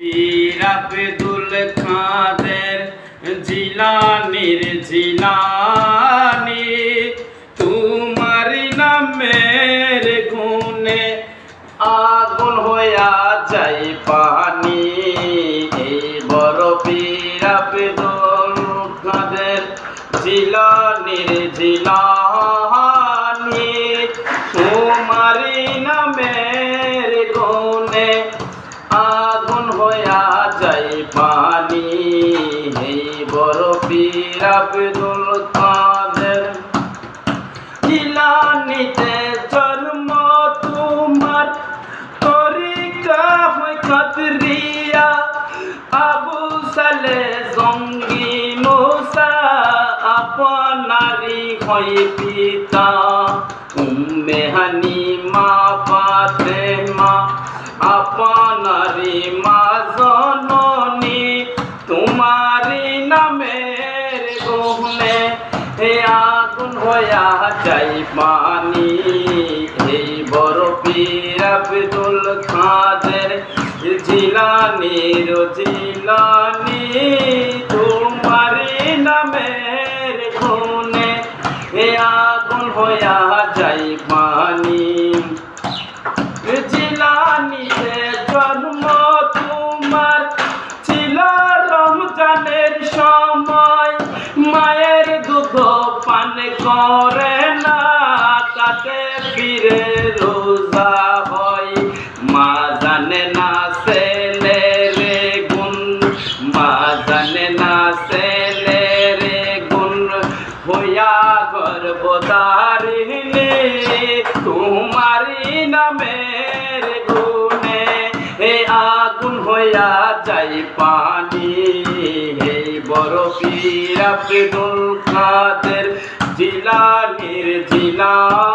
পীর আব্দুল কাদের জিলানীর জিলানী, তোমার নামের গুণে আগুন হইয়া যায় পানি। এই বড় পীর আব্দুল কাদের জিলানীর জিলানী, তোমার নামের গুণে আগুন হইয়া যায় পানি। এই বড় পীর আব্দুল কাদের জিলানীতে জন্ম তোমার, তরিকা হয় কাদরিয়া। আবু সালে জঙ্গি মুসা আপনারি হয় পিতা। উম্মে হানিমা ফাতেমা আপনারি মা জননী, তোমারি নামের গুণে আগুন হইয়া যায় পানি। এই বড় পীর আব্দুল কাদের জিলানীর জিলানী, তোমারি নামের গুণে আগুন হইয়া যায় পানি। জিলানীতে জন্ম তোমার ছিল রমজানের সময়, মায়ের দুধ পান করে না, কাটে ফিরে রোজা হয়। মা জানে না ছেলের গুণ, মা জানে না ছেলের গুণ, হইয়া গর্ভধারিণী। তোমারি নামের গুণে আগুন হইয়া যায় পানি। এই বড় পীর আব্দুল কাদের জিলানীর জিলানী।